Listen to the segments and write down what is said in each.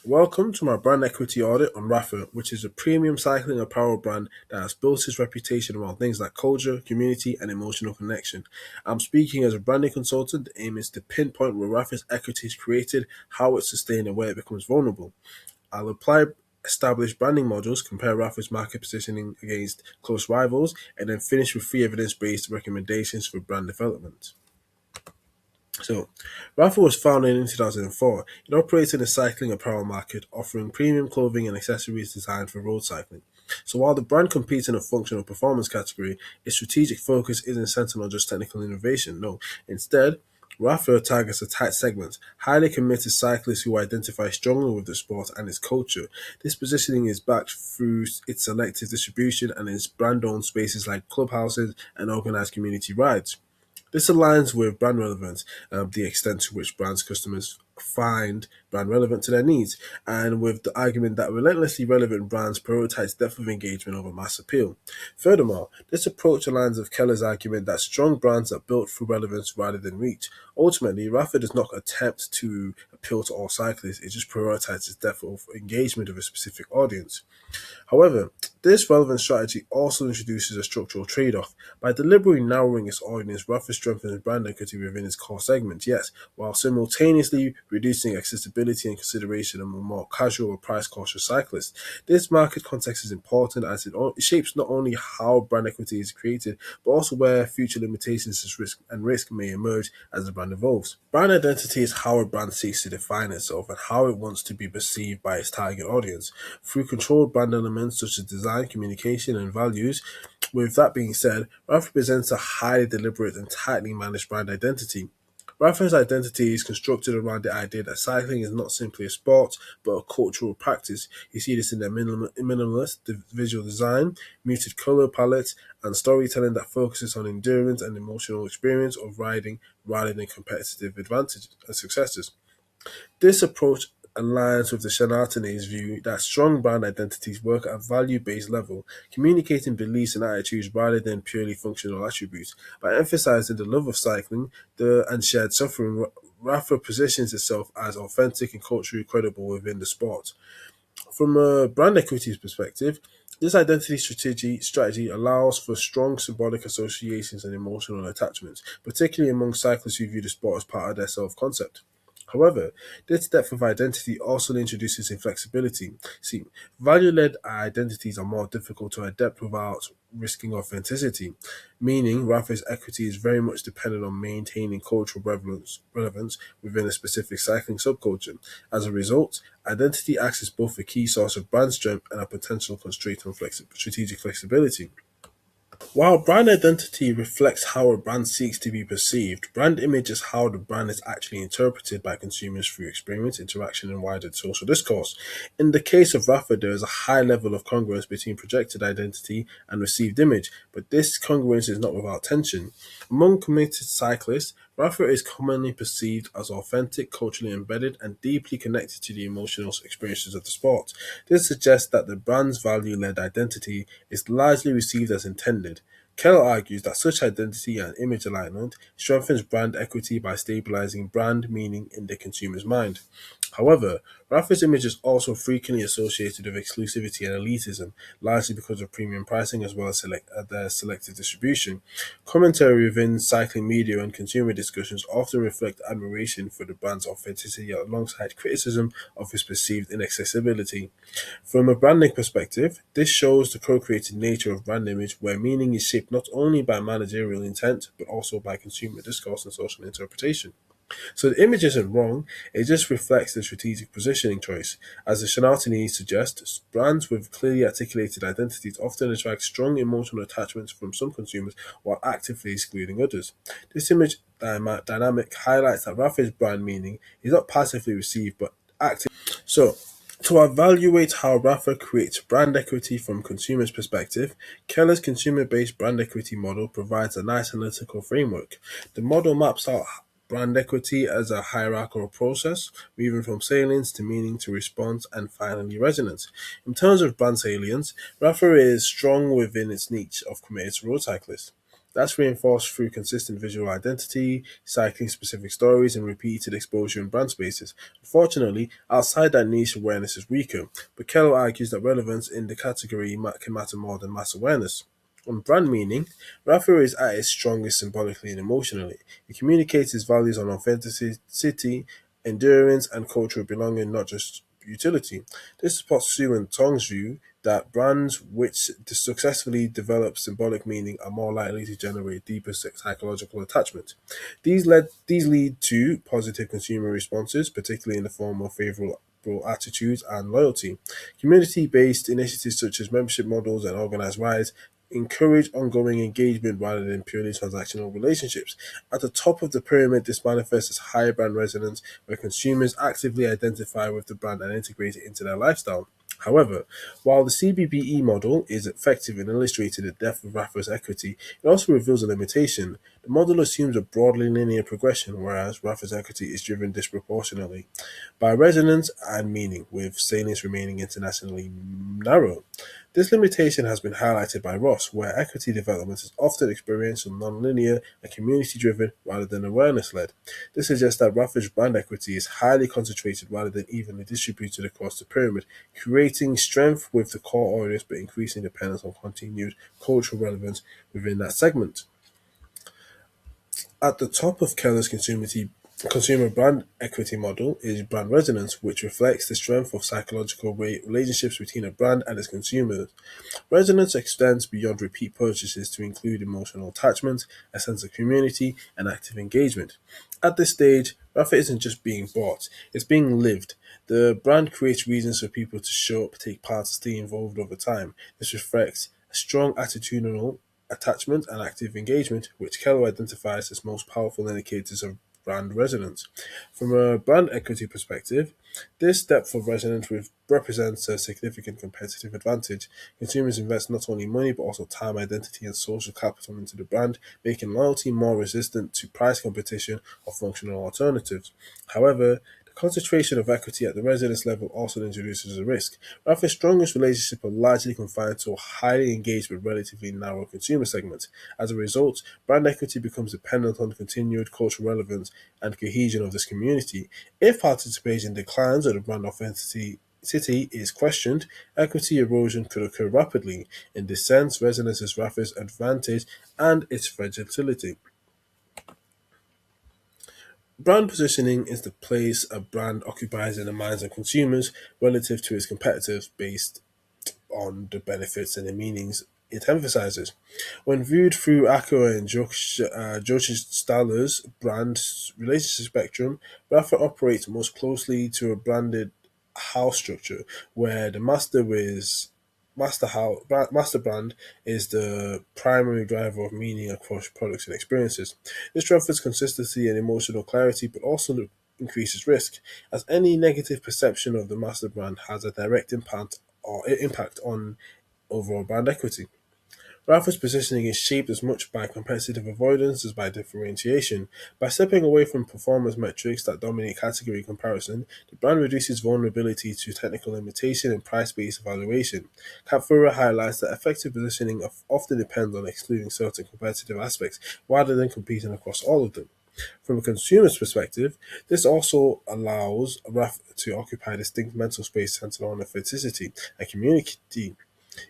Welcome to my brand equity audit on Rapha, which is a premium cycling apparel brand that has built its reputation around things like culture, community, and emotional connection. I'm speaking as a branding consultant. The aim is to pinpoint where Rapha's equity is created, how it's sustained, and where it becomes vulnerable. I'll apply established branding models, compare Rapha's market positioning against close rivals, and then finish with three evidence-based recommendations for brand development. So, Rapha was founded in 2004. It operates in the cycling apparel market, offering premium clothing and accessories designed for road cycling. So, while the brand competes in a functional performance category, its strategic focus isn't centered on just technical innovation. No, instead, Rapha targets a tight segment, highly committed cyclists who identify strongly with the sport and its culture. This positioning is backed through its selective distribution and its brand-owned spaces like clubhouses and organized community rides. This aligns with brand relevance, the extent to which brands customers find brand relevant to their needs, and with the argument that relentlessly relevant brands prioritize depth of engagement over mass appeal. Furthermore, this approach aligns with Keller's argument that strong brands are built for relevance rather than reach. Ultimately, Rapha does not attempt to appeal to all cyclists, it just prioritizes depth of engagement of a specific audience. However, this relevant strategy also introduces a structural trade-off. By deliberately narrowing its audience, Rapha strengthens brand equity within its core segment, yes, while simultaneously reducing accessibility and consideration among more casual or price-cautious cyclists. This market context is important as it shapes not only how brand equity is created, but also where future limitations and risk may emerge as the brand evolves. Brand identity is how a brand seeks to define itself and how it wants to be perceived by its target audience. Through controlled brand elements such as design, communication, and values. With that being said, Rapha presents a highly deliberate and tightly managed brand identity. Rapha's identity is constructed around the idea that cycling is not simply a sport, but a cultural practice. You see this in their minimalist visual design, muted color palettes, and storytelling that focuses on endurance and emotional experience of riding rather than competitive advantages and successes. This approach aligns with the Shanatane's view that strong brand identities work at a value-based level, communicating beliefs and attitudes rather than purely functional attributes. By emphasizing the love of cycling and shared suffering, Rafa positions itself as authentic and culturally credible within the sport. From a brand equities perspective, this identity strategy allows for strong symbolic associations and emotional attachments, particularly among cyclists who view the sport as part of their self-concept. However, this depth of identity also introduces inflexibility. See, value-led identities are more difficult to adapt without risking authenticity, meaning Rafa's equity is very much dependent on maintaining cultural relevance within a specific cycling subculture. As a result, identity acts as both a key source of brand strength and a potential constraint on strategic flexibility. While brand identity reflects how a brand seeks to be perceived, brand image is how the brand is actually interpreted by consumers through experience, interaction, and wider social discourse. In the case of Rafa, there is a high level of congruence between projected identity and received image, but this congruence is not without tension. Among committed cyclists, Rafa is commonly perceived as authentic, culturally embedded, and deeply connected to the emotional experiences of the sport. This suggests that the brand's value-led identity is largely received as intended. Keller argues that such identity and image alignment strengthens brand equity by stabilizing brand meaning in the consumer's mind. However, Rapha's image is also frequently associated with exclusivity and elitism, largely because of premium pricing as well as their selective distribution. Commentary within cycling media and consumer discussions often reflect admiration for the brand's authenticity alongside criticism of its perceived inaccessibility. From a branding perspective, this shows the co-created nature of brand image where meaning is shaped not only by managerial intent but also by consumer discourse and social interpretation. So the image isn't wrong, it just reflects the strategic positioning choice. As the Shanatini suggests, brands with clearly articulated identities often attract strong emotional attachments from some consumers while actively excluding others. This image dynamic highlights that Rafa's brand meaning is not passively received but active. So, to evaluate how Rafa creates brand equity from consumers' perspective, Keller's consumer-based brand equity model provides a nice analytical framework. The model maps out brand equity as a hierarchical process, moving from salience to meaning to response and finally resonance. In terms of brand salience, Rafa is strong within its niche of committed road cyclists. That's reinforced through consistent visual identity, cycling specific stories, and repeated exposure in brand spaces. Unfortunately, outside that niche, awareness is weaker, but Kello argues that relevance in the category can matter more than mass awareness. On brand meaning, Rapha is at its strongest symbolically and emotionally. It communicates its values on authenticity, endurance, and cultural belonging, not just utility. This supports Su and Tong's view that brands which successfully develop symbolic meaning are more likely to generate deeper psychological attachment. These lead to positive consumer responses, particularly in the form of favorable attitudes and loyalty. Community-based initiatives such as membership models and organized rides encourage ongoing engagement rather than purely transactional relationships. At the top of the pyramid, this manifests as higher brand resonance, where consumers actively identify with the brand and integrate it into their lifestyle. However, while the CBBE model is effective in illustrating the depth of Rapha's equity, it also reveals a limitation. The model assumes a broadly linear progression, whereas Rapha's equity is driven disproportionately by resonance and meaning, with salience remaining internationally narrow. This limitation has been highlighted by Ross, where equity development is often experiential, non-linear, and community-driven rather than awareness-led. This suggests that Rapha's brand equity is highly concentrated rather than evenly distributed across the pyramid, creating strength with the core audience but increasing dependence on continued cultural relevance within that segment. At the top of Keller's consumer brand equity model is brand resonance, which reflects the strength of psychological relationships between a brand and its consumers. Resonance extends beyond repeat purchases to include emotional attachment, a sense of community, and active engagement. At this stage, Rapha isn't just being bought, it's being lived. The brand creates reasons for people to show up, take part, stay involved over time. This reflects a strong attitudinal attachment and active engagement, which Keller identifies as most powerful indicators of brand resonance. From a brand equity perspective, this depth of resonance represents a significant competitive advantage. Consumers invest not only money but also time, identity, and social capital into the brand, making loyalty more resistant to price competition or functional alternatives. However, the concentration of equity at the resonance level also introduces a risk. Rapha's strongest relationships are largely confined to a highly engaged but relatively narrow consumer segment. As a result, brand equity becomes dependent on continued cultural relevance and cohesion of this community. If participation declines or the brand authenticity is questioned, equity erosion could occur rapidly. In this sense, resonance is Rapha's advantage and its fragility. Brand positioning is the place a brand occupies in the minds of consumers relative to its competitors based on the benefits and the meanings it emphasizes. When viewed through Akko and Joseph Staller's brand relationship spectrum, Rapha operates most closely to a branded house structure where the master brand is the primary driver of meaning across products and experiences. This strengthens consistency and emotional clarity, but also increases risk, as any negative perception of the master brand has a direct impact on overall brand equity. Rapha's positioning is shaped as much by competitive avoidance as by differentiation. By stepping away from performance metrics that dominate category comparison, the brand reduces vulnerability to technical limitation and price-based evaluation. Kapfura highlights that effective positioning often depends on excluding certain competitive aspects rather than competing across all of them. From a consumer's perspective, this also allows Rapha to occupy distinct mental space centered on authenticity and community.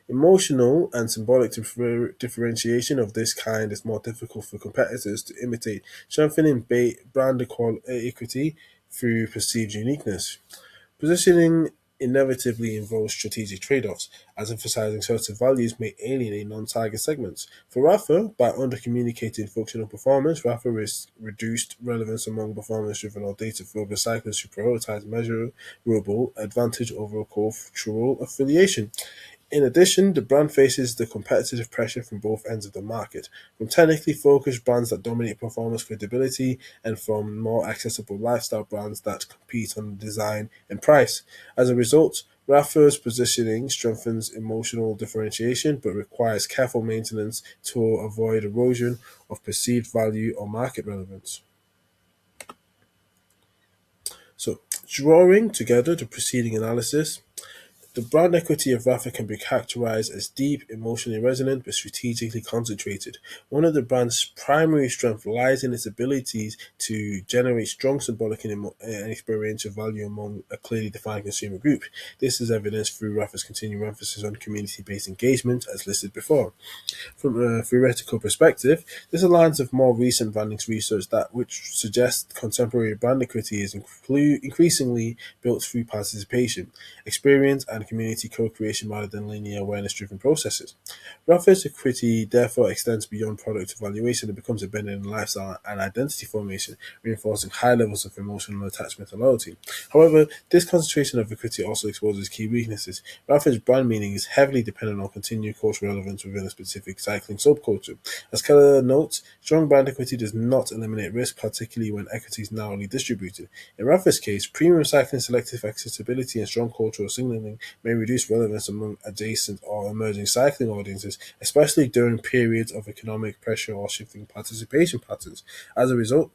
Emotional and symbolic differentiation of this kind is more difficult for competitors to imitate, strengthening brand equity through perceived uniqueness. Positioning inevitably involves strategic trade-offs, as emphasizing certain values may alienate non-target segments. For Rafa, by under-communicating functional performance, Rafa risks reduced relevance among performance-driven or data-focused cyclists who prioritize measurable advantage over cultural affiliation. In addition, the brand faces the competitive pressure from both ends of the market, from technically focused brands that dominate performance credibility and from more accessible lifestyle brands that compete on design and price. As a result, Rapha's positioning strengthens emotional differentiation but requires careful maintenance to avoid erosion of perceived value or market relevance. So, drawing together the preceding analysis, The brand equity of Rapha can be characterized as deep, emotionally resonant, but strategically concentrated. One of the brand's primary strengths lies in its abilities to generate strong symbolic and experiential value among a clearly defined consumer group. This is evidenced through Rapha's continuing emphasis on community-based engagement, as listed before. From a theoretical perspective, this aligns with more recent branding research that which suggests contemporary brand equity is increasingly built through participation, experience, and community co-creation rather than linear awareness-driven processes. Rapha's equity therefore extends beyond product evaluation and becomes embedded in lifestyle and identity formation, reinforcing high levels of emotional attachment and loyalty. However, this concentration of equity also exposes key weaknesses. Rapha's brand meaning is heavily dependent on continued cultural relevance within a specific cycling subculture. As Keller notes, strong brand equity does not eliminate risk, particularly when equity is narrowly distributed. In Rapha's case, premium cycling, selective accessibility, and strong cultural signaling may reduce relevance among adjacent or emerging cycling audiences, especially during periods of economic pressure or shifting participation patterns. As a result,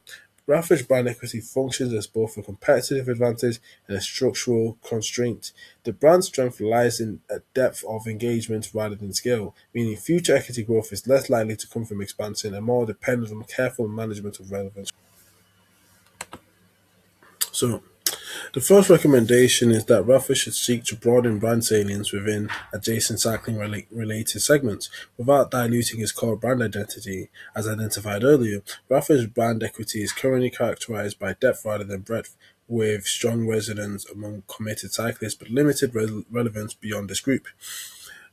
Rapha's brand equity functions as both a competitive advantage and a structural constraint. The brand strength lies in a depth of engagement rather than scale, meaning future equity growth is less likely to come from expansion and more dependent on careful management of relevance. So, the first recommendation is that Rapha should seek to broaden brand salience within adjacent cycling related segments without diluting its core brand identity. As identified earlier, Rapha's brand equity is currently characterized by depth rather than breadth, with strong resonance among committed cyclists but limited relevance beyond this group.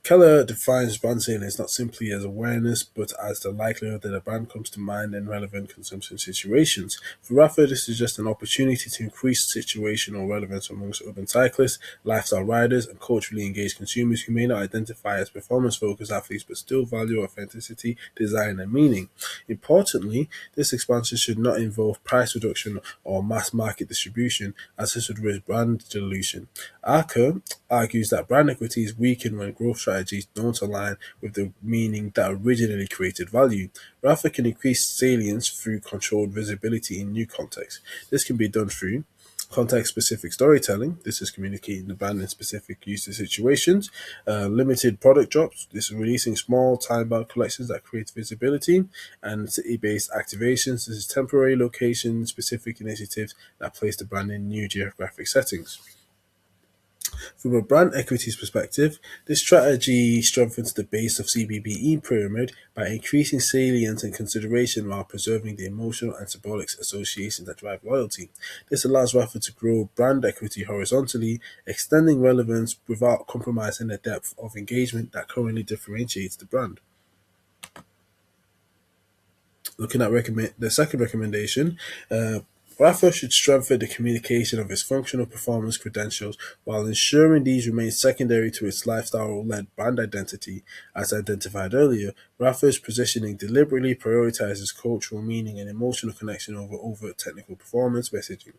Keller defines brand salience not simply as awareness, but as the likelihood that a brand comes to mind in relevant consumption situations. For Rapha, this is just an opportunity to increase situational relevance amongst urban cyclists, lifestyle riders, and culturally engaged consumers who may not identify as performance-focused athletes but still value authenticity, design, and meaning. Importantly, this expansion should not involve price reduction or mass market distribution, as this would risk brand dilution. Arca argues that brand equity is weakened when growth strategies don't align with the meaning that originally created value. Rapha can increase salience through controlled visibility in new contexts. This can be done through context-specific storytelling. This is communicating the brand in specific user situations. Limited product drops. This is releasing small time-bound collections that create visibility. And city-based activations. This is temporary location-specific initiatives that place the brand in new geographic settings. From a brand equities perspective, this strategy strengthens the base of CBBE pyramid by increasing salience and consideration while preserving the emotional and symbolic associations that drive loyalty. This allows Rapha to grow brand equity horizontally, extending relevance without compromising the depth of engagement that currently differentiates the brand. Looking at the second recommendation, Rapha should strengthen the communication of its functional performance credentials while ensuring these remain secondary to its lifestyle-led brand identity. As identified earlier, Rapha's positioning deliberately prioritizes cultural meaning and emotional connection over overt technical performance messaging.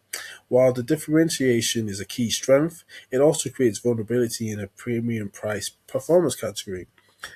While the differentiation is a key strength, it also creates vulnerability in a premium price performance category.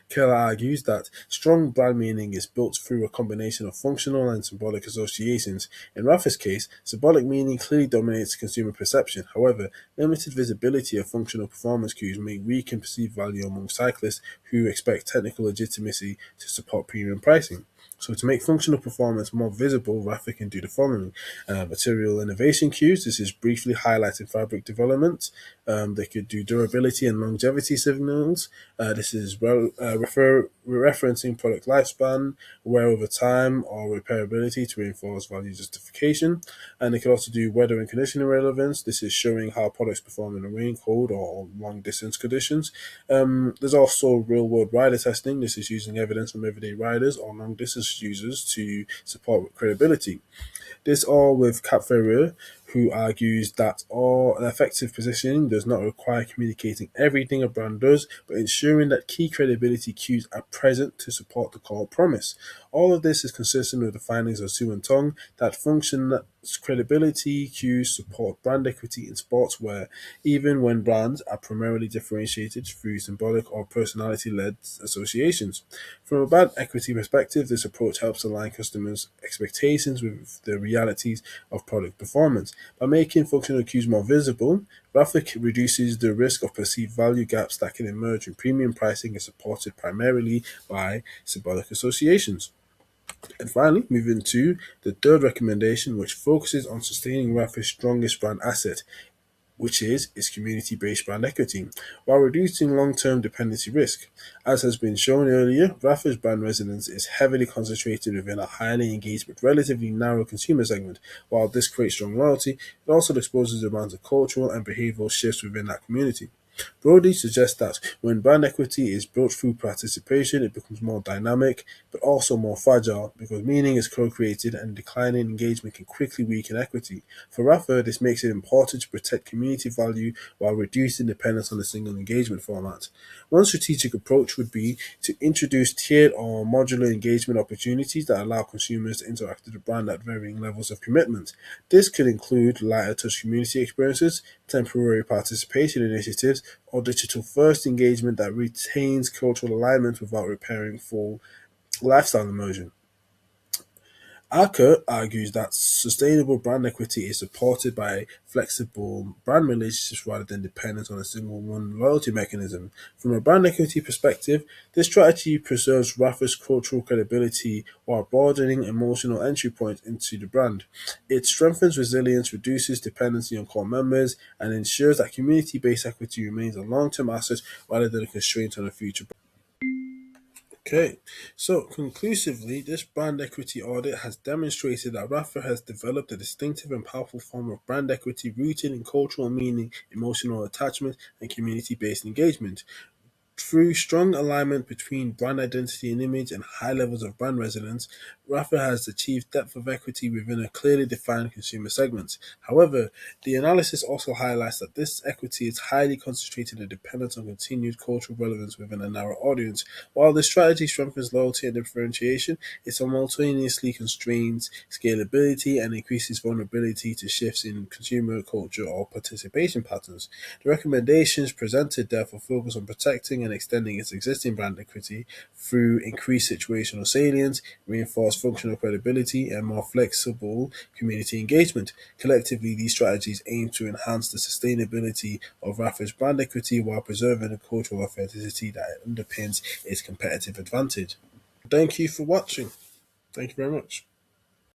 Keller argues that strong brand meaning is built through a combination of functional and symbolic associations. In Rapha's case, symbolic meaning clearly dominates consumer perception. However, limited visibility of functional performance cues may weaken perceived value among cyclists who expect technical legitimacy to support premium pricing. So to make functional performance more visible, Rapha can do the following. Material innovation cues. This is briefly highlighting fabric development. They could do durability and longevity signals. This is referencing product lifespan, wear over time, or repairability to reinforce value justification. And they could also do weather and conditioning relevance. This is showing how products perform in a rain, cold, or long distance conditions. There's also real world rider testing. This is using evidence from everyday riders or long distance users to support credibility. This all with Cap Ferrier, who argues that all effective positioning does not require communicating everything a brand does, but ensuring that key credibility cues are present to support the core promise. All of this is consistent with the findings of Su and Tong that function credibility cues support brand equity in sportswear, even when brands are primarily differentiated through symbolic or personality-led associations. From a brand equity perspective, this approach helps align customers' expectations with the realities of product performance. By making functional cues more visible, Rapha reduces the risk of perceived value gaps that can emerge when premium pricing is supported primarily by symbolic associations. And finally, moving to the third recommendation, which focuses on sustaining Rapha's strongest brand asset, which is its community based brand equity, while reducing long term dependency risk. As has been shown earlier, Rapha's brand resonance is heavily concentrated within a highly engaged but relatively narrow consumer segment. While this creates strong loyalty, it also exposes the amount of cultural and behavioral shifts within that community. Brody suggests that when brand equity is built through participation, it becomes more dynamic, but also more fragile because meaning is co-created and declining engagement can quickly weaken equity. For Rafa, this makes it important to protect community value while reducing dependence on a single engagement format. One strategic approach would be to introduce tiered or modular engagement opportunities that allow consumers to interact with the brand at varying levels of commitment. This could include lighter touch community experiences, temporary participation initiatives, or digital first engagement that retains cultural alignment without repairing full lifestyle immersion. Arca argues that sustainable brand equity is supported by flexible brand relationships rather than dependent on a single one loyalty mechanism. From a brand equity perspective, this strategy preserves Rafa's cultural credibility while broadening emotional entry points into the brand. It strengthens resilience, reduces dependency on core members, and ensures that community based equity remains a long term asset rather than a constraint on a future. Okay, so conclusively, this brand equity audit has demonstrated that Rafa has developed a distinctive and powerful form of brand equity rooted in cultural meaning, emotional attachment, and community based engagement. Through strong alignment between brand identity and image and high levels of brand resonance, Rapha has achieved depth of equity within a clearly defined consumer segment. However, the analysis also highlights that this equity is highly concentrated and dependent on continued cultural relevance within a narrow audience. While this strategy strengthens loyalty and differentiation, it simultaneously constrains scalability and increases vulnerability to shifts in consumer culture or participation patterns. The recommendations presented therefore focus on protecting and extending its existing brand equity through increased situational salience, reinforced functional credibility, and more flexible community engagement. Collectively, these strategies aim to enhance the sustainability of Rafa's brand equity while preserving the cultural authenticity that underpins its competitive advantage. Thank you for watching. Thank you very much.